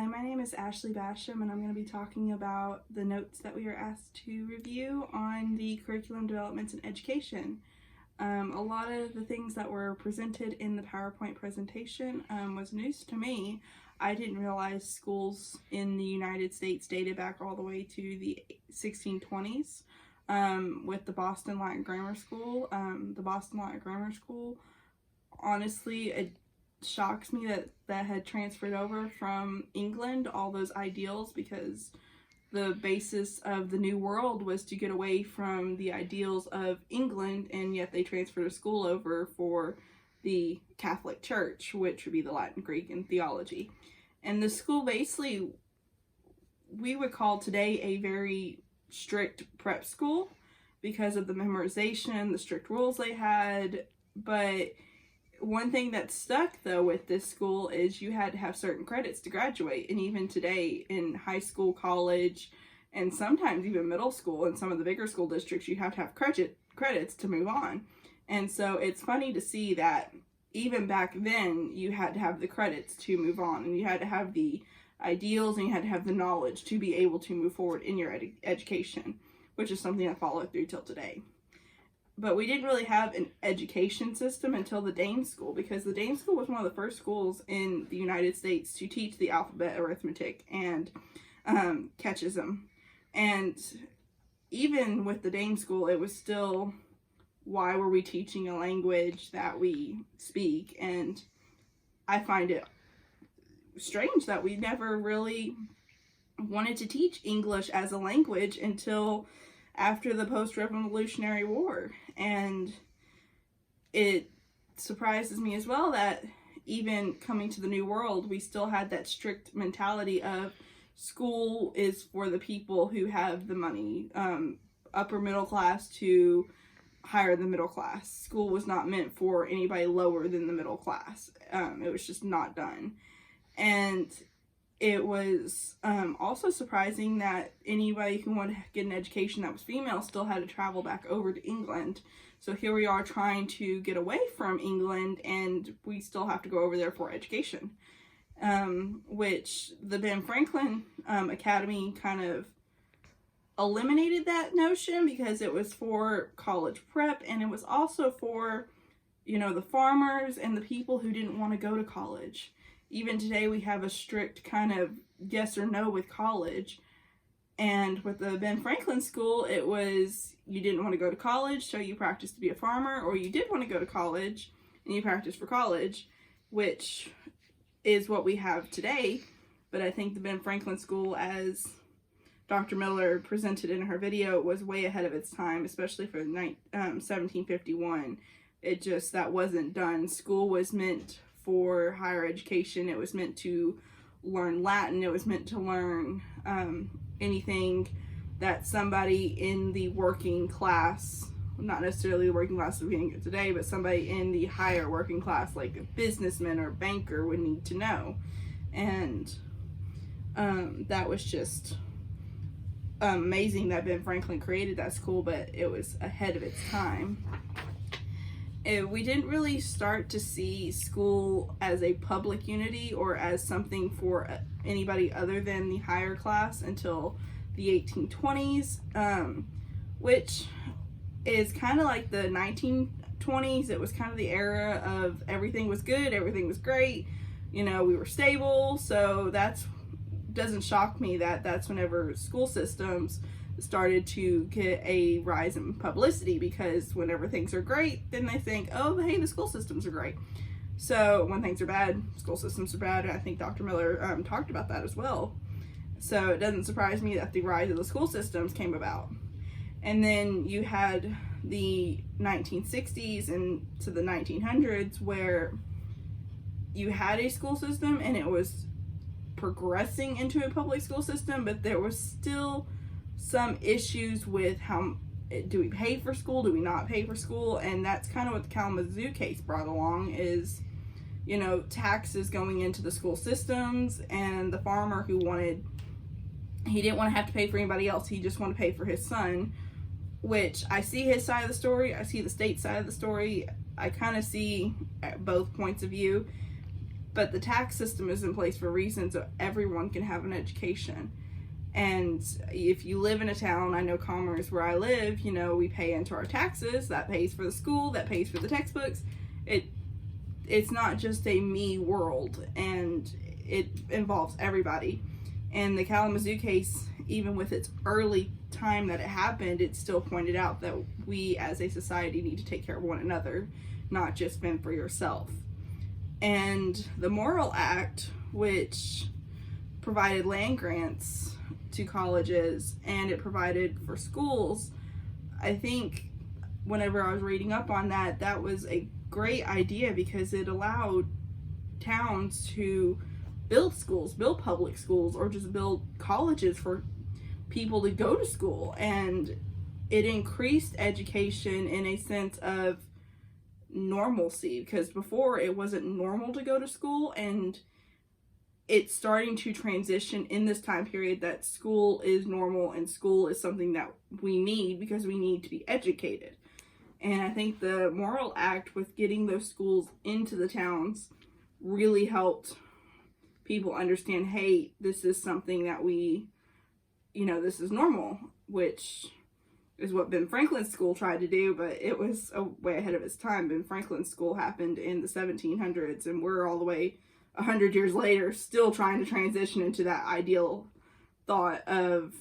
my name is Ashley Basham, and I'm going to be talking about the notes that we were asked to review on the curriculum developments in education. A lot of the things that were presented in the PowerPoint presentation was news to me. I didn't realize schools in the United States dated back all the way to the 1620s with the Boston Latin Grammar School. The Boston Latin Grammar School, honestly, it shocks me that had transferred over from England, all those ideals, because the basis of the New World was to get away from the ideals of England, and yet they transferred a school over for the Catholic Church, which would be the Latin, Greek, and theology. And the school basically, we would call today a very strict prep school because of the memorization, the strict rules they had. But one thing that stuck though with this school is you had to have certain credits to graduate, and even today in high school, college, and sometimes even middle school in some of the bigger school districts, you have to have credits to move on. And so it's funny to see that even back then you had to have the credits to move on, and you had to have the ideals, and you had to have the knowledge to be able to move forward in your education, which is something I followed through till today. But we didn't really have an education system until the Dane School, because the Dane School was one of the first schools in the United States to teach the alphabet, arithmetic, and catechism. And even with the Dane School, it was still, why were we teaching a language that we speak? And I find it strange that we never really wanted to teach English as a language until after the post-Revolutionary War. And it surprises me as well that even coming to the New World, we still had that strict mentality of school is for the people who have the money, upper middle class to higher than middle class. School was not meant for anybody lower than the middle class. It was just not done. And it was also surprising that anybody who wanted to get an education that was female still had to travel back over to England. So here we are trying to get away from England, and we still have to go over there for education, which the Ben Franklin Academy kind of eliminated that notion, because it was for college prep, and it was also for, the farmers and the people who didn't want to go to college. Even today we have a strict kind of yes or no with college. And with the Ben Franklin School, it was you didn't want to go to college, so you practiced to be a farmer, or you did want to go to college and you practiced for college, which is what we have today. But I think the Ben Franklin School, as Dr. Miller presented in her video, was way ahead of its time, especially for 1751. That wasn't done. School was meant for higher education. It was meant to learn Latin. It was meant to learn anything that somebody in the working class, not necessarily the working class we're getting today, but somebody in the higher working class, like a businessman or a banker, would need to know. And that was just amazing that Ben Franklin created that school, but it was ahead of its time. We didn't really start to see school as a public unity or as something for anybody other than the higher class until the 1820s, which is kind of like the 1920s. It was kind of the era of everything was good, everything was great, we were stable. So doesn't shock me that that's whenever school systems started to get a rise in publicity, because whenever things are great, then they think, oh, hey, the school systems are great. So when things are bad, school systems are bad. And I think Dr. Miller talked about that as well. So it doesn't surprise me that the rise of the school systems came about. And then you had the 1960s and to the 1900s where you had a school system and it was progressing into a public school system, but there was still some issues with how do we pay for school, do we not pay for school. And that's kind of what the Kalamazoo case brought along is, taxes going into the school systems, and the farmer he didn't want to have to pay for anybody else, he just wanted to pay for his son, which I see his side of the story, I see the state side of the story, I kind of see both points of view. But the tax system is in place for a reason, so everyone can have an education. And if you live in a town, I know Commerce, where I live, you know, we pay into our taxes. That pays for the school, that pays for the textbooks. It's not just a me world, and it involves everybody. And the Kalamazoo case, even with its early time that it happened, it still pointed out that we as a society need to take care of one another, not just fend for yourself. And the Morrill Act, which provided land grants to colleges and it provided for schools, I think whenever I was reading up on that, that was a great idea because it allowed towns to build schools, build public schools, or just build colleges for people to go to school. And it increased education in a sense of normalcy, because before it wasn't normal to go to school, and it's starting to transition in this time period that school is normal and school is something that we need because we need to be educated. And I think the Morrill Act, with getting those schools into the towns, really helped people understand, hey, this is something that we, you know, this is normal, which is what Ben Franklin's school tried to do, but it was way ahead of its time. Ben Franklin's school happened in the 1700s, and we're all the way 100 years later still trying to transition into that ideal thought of,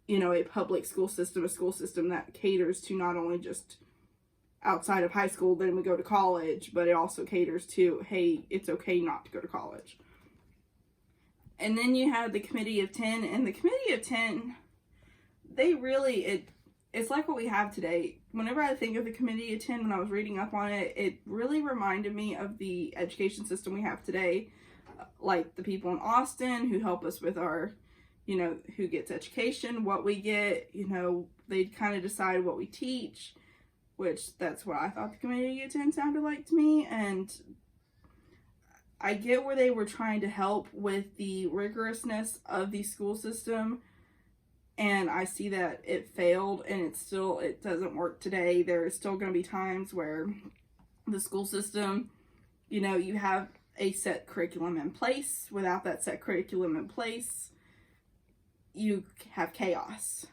you know, a public school system, a school system that caters to not only just outside of high school, then we go to college, but it also caters to, hey, it's okay not to go to college. And then you had the Committee of 10, and the Committee of 10, they really, it's like what we have today. Whenever I think of the Committee of 10, when I was reading up on it, it really reminded me of the education system we have today. Like the people in Austin who help us with our, you know, who gets education, what we get, you know, they kind of decide what we teach, which that's what I thought the Committee of 10 sounded like to me. And I get where they were trying to help with the rigorousness of the school system, and I see that it failed, and it doesn't work today. There is still going to be times where the school system, you know, you have a set curriculum in place. Without that set curriculum in place, you have chaos.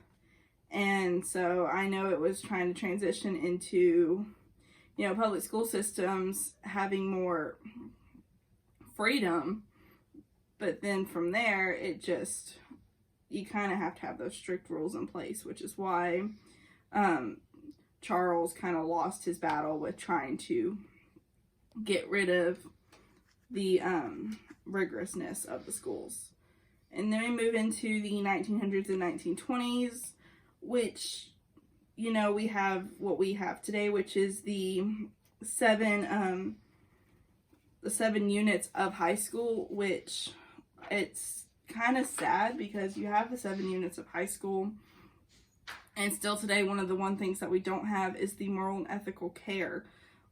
And so I know it was trying to transition into, you know, public school systems having more freedom, but then from there, it just, you kind of have to have those strict rules in place, which is why Charles kind of lost his battle with trying to get rid of the rigorousness of the schools. And then we move into the 1900s and 1920s, which, you know, we have what we have today, which is the seven units of high school, which it's kind of sad because you have the 7 units of high school, and still today one of the things that we don't have is the moral and ethical care.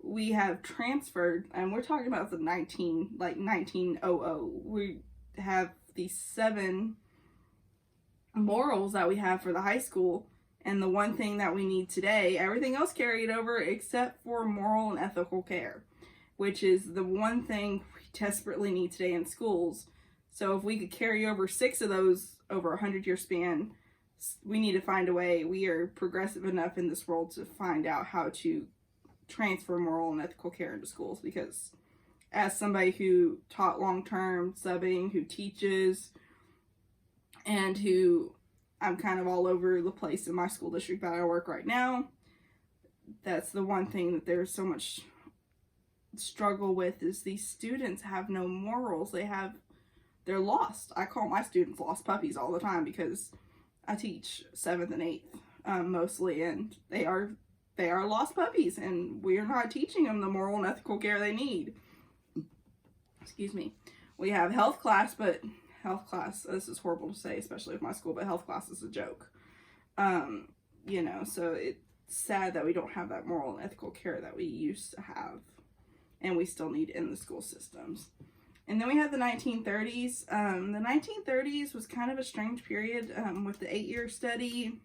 We have transferred, and we're talking about the 1900. We have these 7 morals that we have for the high school, and the one thing that we need today, everything else carried over except for moral and ethical care, which is the one thing we desperately need today in schools. So if we could carry over 6 of those over a 100-year span, we need to find a way. We are progressive enough in this world to find out how to transfer moral and ethical care into schools, because as somebody who taught long-term subbing, who teaches, and who I'm kind of all over the place in my school district that I work right now, that's the one thing that there's so much struggle with, is these students have no morals. They're lost. I call my students lost puppies all the time because I teach 7th and 8th mostly, and they are lost puppies, and we're not teaching them the moral and ethical care they need. Excuse me. We have health class, but health class, this is horrible to say, especially with my school, but health class is a joke. You know, so it's sad that we don't have that moral and ethical care that we used to have, and we still need in the school systems. And then we have the 1930s. The 1930s was kind of a strange period with the 8-year study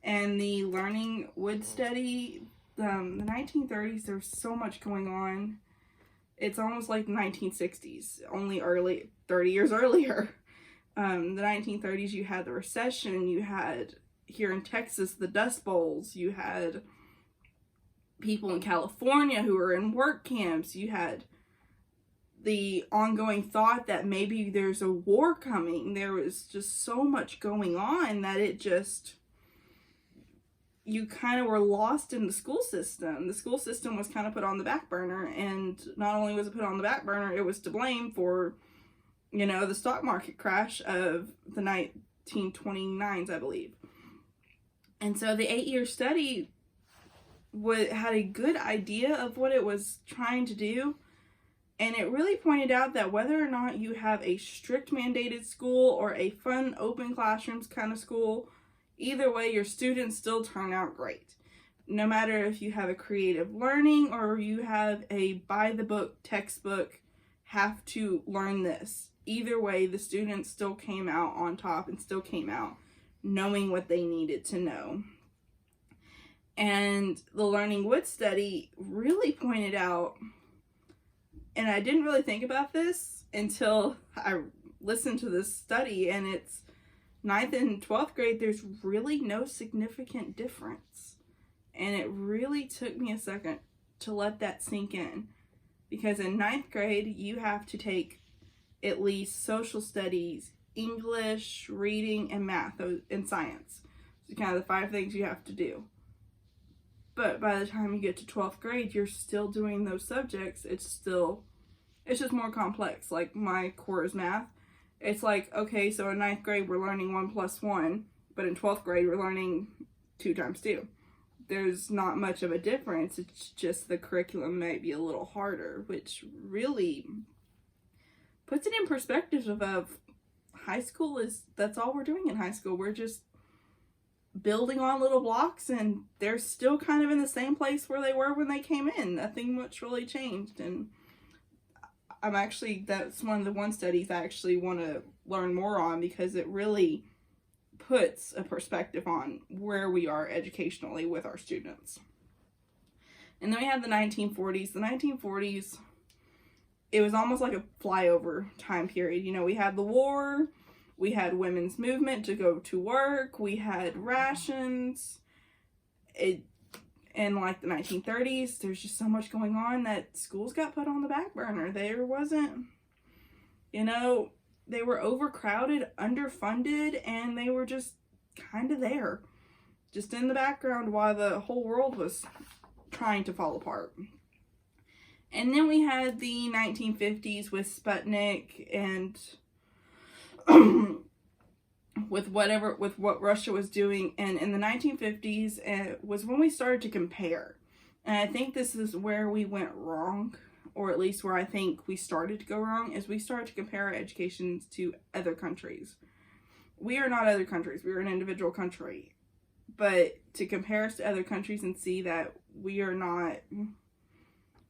and the learning wood study. The 1930s, there was so much going on. It's almost like the 1960s, only 30 years earlier. The 1930s, you had the recession, you had here in Texas the Dust Bowls, you had people in California who were in work camps, you had the ongoing thought that maybe there's a war coming. There was just so much going on that you kind of were lost in the school system. The school system was kind of put on the back burner, and not only was it put on the back burner, it was to blame for, the stock market crash of the 1929s, I believe. And so the 8-year study had a good idea of what it was trying to do, and it really pointed out that whether or not you have a strict mandated school or a fun open classrooms kind of school, either way, your students still turn out great. No matter if you have a creative learning or you have a by-the-book textbook, have to learn this. Either way, the students still came out on top and still came out knowing what they needed to know. And the Learning Wood study really pointed out, and I didn't really think about this until I listened to this study, and it's 9th and 12th grade, there's really no significant difference. And it really took me a second to let that sink in. Because in 9th grade, you have to take at least social studies, English, reading, and math, and science. So kind of the 5 things you have to do. But by the time you get to 12th grade, you're still doing those subjects. It's just more complex. Like my core is math. It's like, okay, so in 9th grade, we're learning 1 + 1, but in 12th grade, we're learning 2 × 2. There's not much of a difference. It's just the curriculum might be a little harder, which really puts it in perspective of high school that's all we're doing in high school. We're just building on little blocks, and they're still kind of in the same place where they were when they came in. Nothing much really changed, and that's one of the studies I actually want to learn more on, because it really puts a perspective on where we are educationally with our students. And then we have the 1940s. The 1940s, it was almost like a flyover time period. We had the war, we had women's movement to go to work, we had rations. In like the 1930s, there's just so much going on that schools got put on the back burner. There wasn't, they were overcrowded, underfunded, and they were just kind of there, just in the background while the whole world was trying to fall apart. And then we had the 1950s with Sputnik and with what Russia was doing. And in the 1950s was when we started to compare. And I think this is where we went wrong, or at least where I think we started to go wrong, is we started to compare our educations to other countries. We are not other countries. We are an individual country. But to compare us to other countries and see that we are not,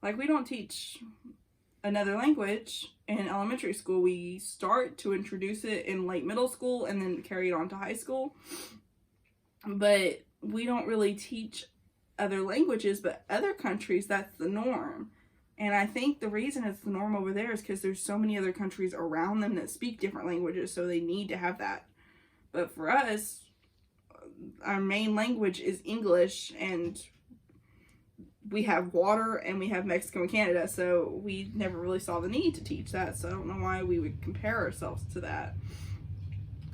like, we don't teach another language in elementary school. We start to introduce it in late middle school and then carry it on to high school. But we don't really teach other languages, but other countries, that's the norm. And I think the reason it's the norm over there is because there's so many other countries around them that speak different languages, so they need to have that. But for us, our main language is English, and we have water, and we have Mexico and Canada, so we never really saw the need to teach that, so I don't know why we would compare ourselves to that.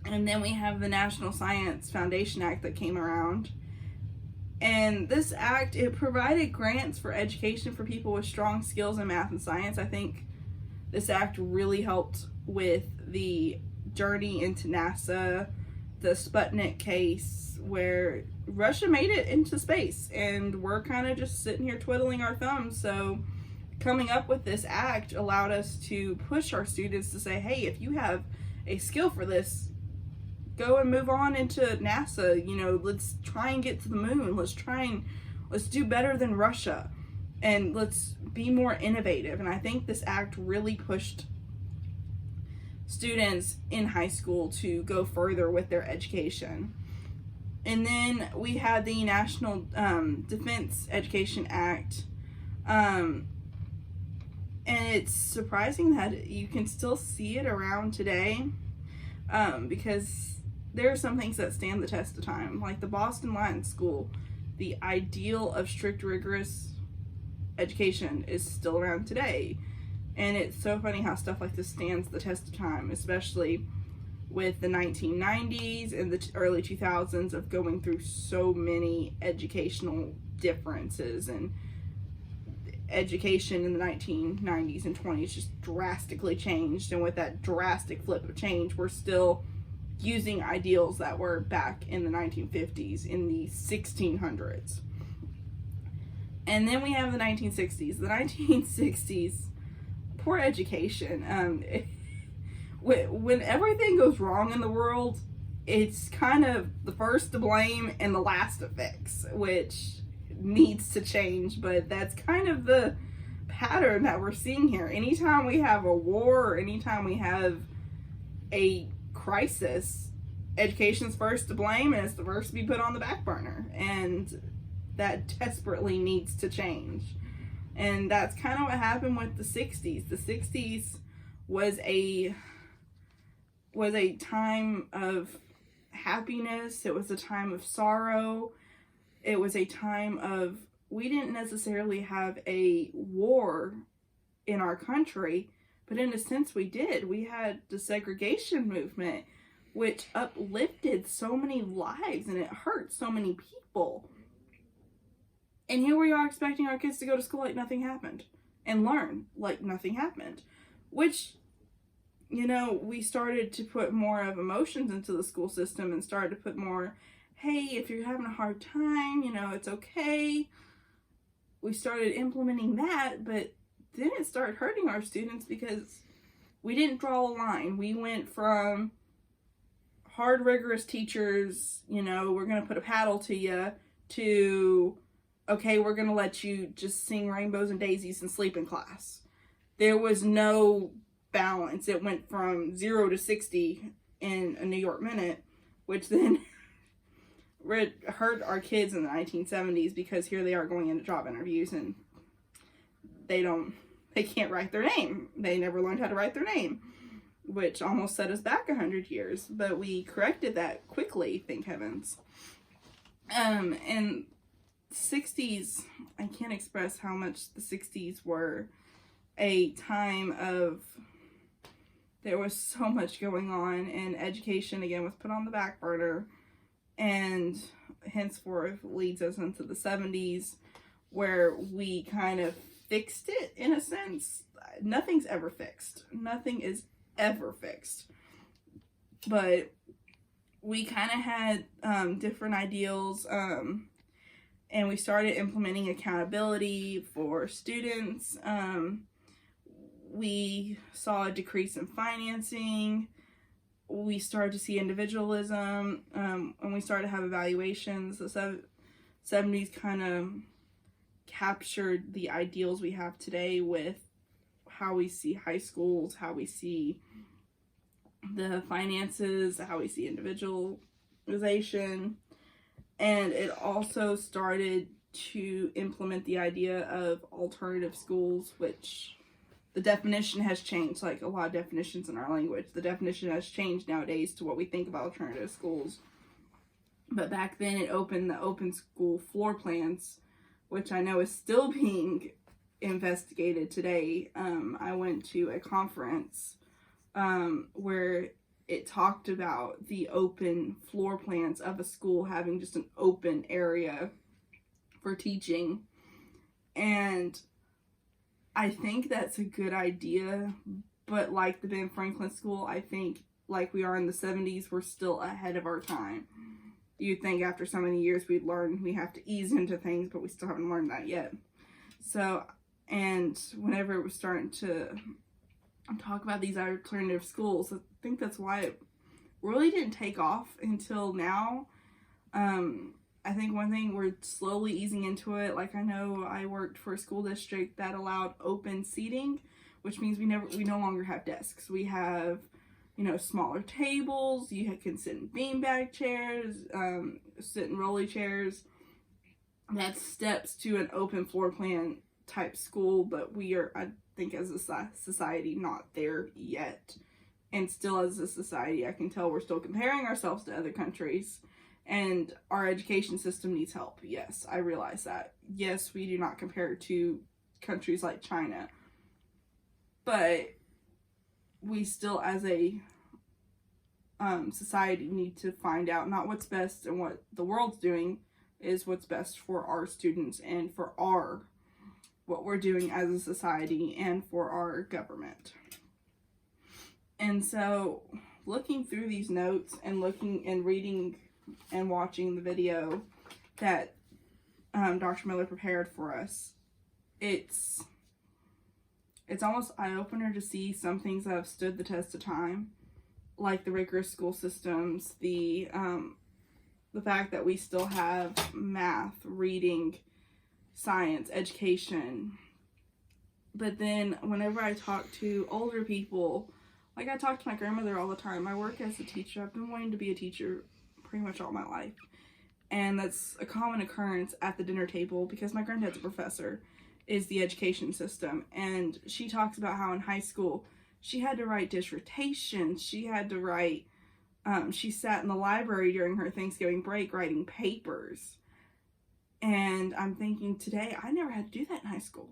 And then we have the National Science Foundation Act that came around. And this act, it provided grants for education for people with strong skills in math and science. I think this act really helped with the journey into NASA, the Sputnik case, where Russia made it into space, and we're kind of just sitting here twiddling our thumbs. So coming up with this act allowed us to push our students to say, hey, if you have a skill for this, go and move on into NASA. Let's try and get to the moon. Let's do better than Russia, and let's be more innovative. And I think this act really pushed students in high school to go further with their education. And then we had the National Defense Education Act. And it's surprising that you can still see it around today, because there are some things that stand the test of time. Like the Boston Latin School, the ideal of strict, rigorous education is still around today. And it's so funny how stuff like this stands the test of time, especially with the 1990s and the early 2000s of going through so many educational differences, and education in the 1990s and 20s just drastically changed. And with that drastic flip of change, we're still using ideals that were back in the 1950s, in the 1600s. And then we have the 1960s. The 1960s, poor education. When everything goes wrong in the world, it's kind of the first to blame and the last to fix, which needs to change. But that's kind of the pattern that we're seeing here. Anytime we have a war, or anytime we have a crisis, education's first to blame, and it's the first to be put on the back burner. And that desperately needs to change. And that's kind of what happened with the 60s. The 60s was a time of happiness. It was a time of sorrow. It was a time of, we didn't necessarily have a war in our country, but in a sense we did. We had the segregation movement, which uplifted so many lives, and it hurt so many people. And here we are expecting our kids to go to school like nothing happened, and learn like nothing happened, which, you know, we started to put more of emotions into the school system, and started to put more, hey, if you're having a hard time, you know, it's okay. We started implementing that, but then it started hurting our students because we didn't draw a line. We went from hard, rigorous teachers, you know, we're going to put a paddle to you, to, okay, we're going to let you just sing Rainbows and Daisies and sleep in class. There was no balance. It went from 0 to 60 in a New York minute, which then hurt our kids in the 1970s, because here they are going into job interviews and they can't write their name. They never learned how to write their name, which almost set us back 100 years, but we corrected that quickly, thank heavens. And 60s, I can't express how much the 60s were a time of, there was so much going on, and education again was put on the back burner, and henceforth leads us into the 70s, where we kind of fixed it in a sense. Nothing's ever fixed. Nothing is ever fixed. But we kind of had different ideals, and we started implementing accountability for students. We saw a decrease in financing. We started to see individualism, and we started to have evaluations. The 70s kind of captured the ideals we have today with how we see high schools, how we see the finances, how we see individualization. And it also started to implement the idea of alternative schools, which the definition has changed, like a lot of definitions in our language. The definition has changed nowadays to what we think about alternative schools. But back then it opened the open school floor plans, which I know is still being investigated today. I went to a conference where it talked about the open floor plans of a school having just an open area for teaching. And I think that's a good idea, but like the Ben Franklin School, I think like we are in the 70s, we're still ahead of our time. You'd think after so many years we'd learn we have to ease into things, but we still haven't learned that yet. So, and whenever it was starting to talk about these alternative schools, I think that's why it really didn't take off until now. I think one thing, we're slowly easing into it. Like, I know I worked for a school district that allowed open seating, which means we no longer have desks. We have, you know, smaller tables. You can sit in beanbag chairs, sit in rolly chairs. That's steps to an open floor plan type school, but I think as a society not there yet. And still as a society, I can tell we're still comparing ourselves to other countries, and our education system needs help. Yes, I realize that. Yes, we do not compare to countries like China, but we still as a society need to find out not what's best and what the world's doing, is what's best for our students and for what we're doing as a society and for our government. And so looking through these notes and looking and reading and watching the video that Dr. Miller prepared for us, it's almost eye-opener to see some things that have stood the test of time, like the rigorous school systems, the fact that we still have math, reading, science, education. But then whenever I talk to older people, like I talk to my grandmother all the time. I work as a teacher. I've been wanting to be a teacher pretty much all my life. And that's a common occurrence at the dinner table, because my granddad's a professor, is the education system. And she talks about how in high school she had to write dissertations. She had to write, she sat in the library during her Thanksgiving break writing papers. And I'm thinking today, I never had to do that in high school.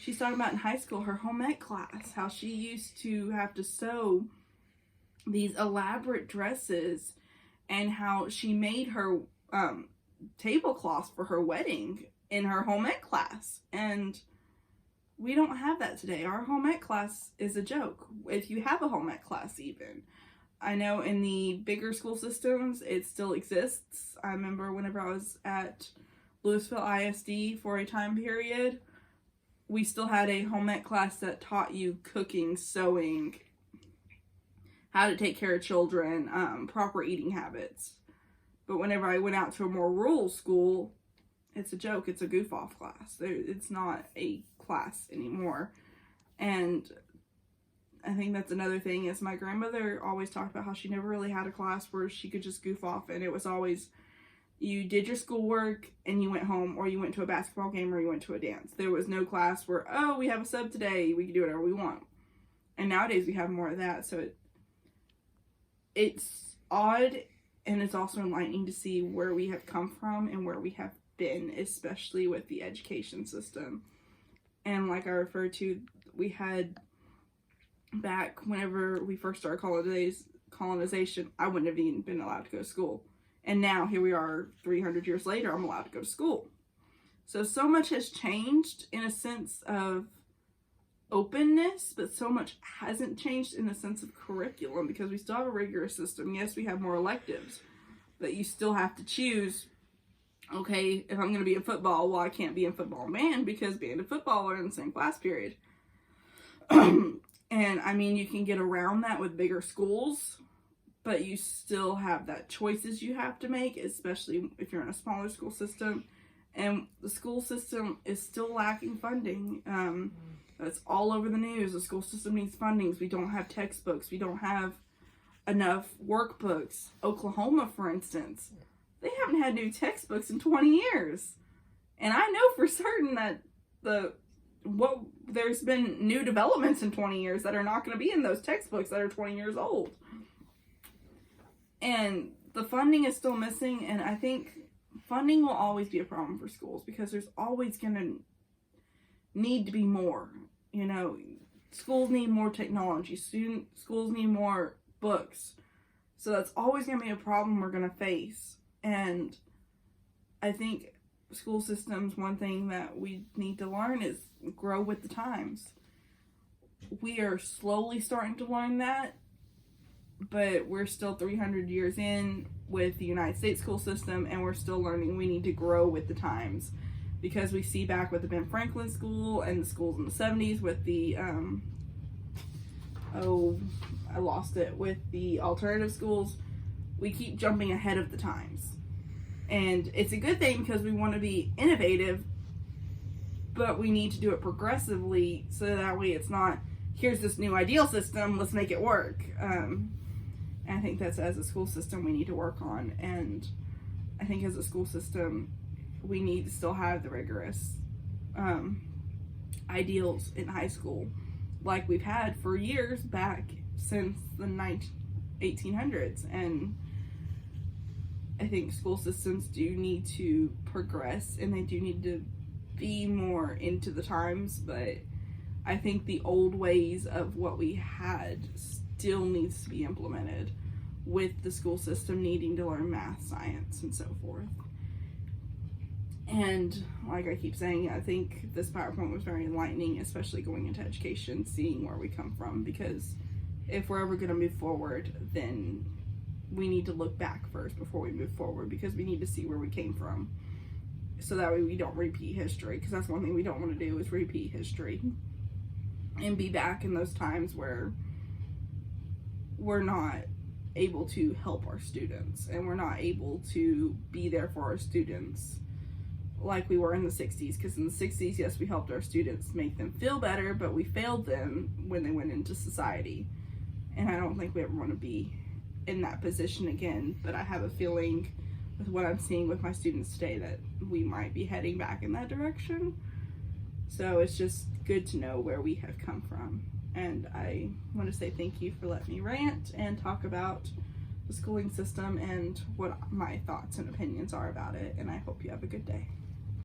She's talking about in high school, her home ec class, how she used to have to sew these elaborate dresses, and how she made her tablecloths for her wedding in her home ec class. And we don't have that today. Our home ec class is a joke, if you have a home ec class even. I know in the bigger school systems, it still exists. I remember whenever I was at Louisville ISD for a time period, we still had a home ec class that taught you cooking, sewing, how to take care of children, proper eating habits. But whenever I went out to a more rural school, it's a joke. It's a goof-off class. It's not a class anymore. And I think that's another thing, is my grandmother always talked about how she never really had a class where she could just goof off, and it was always you did your schoolwork and you went home, or you went to a basketball game, or you went to a dance. There was no class where, oh, we have a sub today, we can do whatever we want. And nowadays we have more of that, so it's odd, and it's also enlightening to see where we have come from and where we have been, especially with the education system. And like I referred to, we had back whenever we first started colonization, I wouldn't have even been allowed to go to school. And now here we are 300 years later, I'm allowed to go to school. So much has changed in a sense of openness, but so much hasn't changed in a sense of curriculum, because we still have a rigorous system. Yes, we have more electives, but you still have to choose, okay, if I'm going to be in football, well, I can't be in football and band, because band and football are in the same class period. And I mean, you can get around that with bigger schools, but you still have that choices you have to make, especially if you're in a smaller school system. And the school system is still lacking funding. That's all over the news. The school system needs funding. We don't have textbooks. We don't have enough workbooks. Oklahoma, for instance, they haven't had new textbooks in 20 years. And I know for certain that there's been new developments in 20 years that are not going to be in those textbooks that are 20 years old. And the funding is still missing, and I think funding will always be a problem for schools, because there's always going to need to be more. You know, schools need more technology. Schools need more books. So that's always going to be a problem we're going to face. And I think school systems, one thing that we need to learn is grow with the times. We are slowly starting to learn that, but we're still 300 years in with the United States school system, and we're still learning we need to grow with the times, because we see back with the Ben Franklin School and the schools in the 70s with the with the alternative schools, we keep jumping ahead of the times. And it's a good thing, because we want to be innovative, but we need to do it progressively, so that way it's not, here's this new ideal system, let's make it work. And I think that's, as a school system, we need to work on. And I think as a school system, we need to still have the rigorous ideals in high school like we've had for years back since the 1800s. And I think school systems do need to progress, and they do need to be more into the times, but I think the old ways of what we had still needs to be implemented, with the school system needing to learn math, science, and so forth. And like I keep saying, I think this PowerPoint was very enlightening, especially going into education, seeing where we come from, because if we're ever going to move forward, then we need to look back first before we move forward, because we need to see where we came from, so that way we don't repeat history, because that's one thing we don't want to do, is repeat history and be back in those times where we're not able to help our students, and we're not able to be there for our students like we were in the 60s. Because in the 60s, yes, we helped our students make them feel better, but we failed them when they went into society. And I don't think we ever want to be in that position again, but I have a feeling with what I'm seeing with my students today that we might be heading back in that direction. So it's just good to know where we have come from. And I want to say thank you for letting me rant and talk about the schooling system and what my thoughts and opinions are about it. And I hope you have a good day.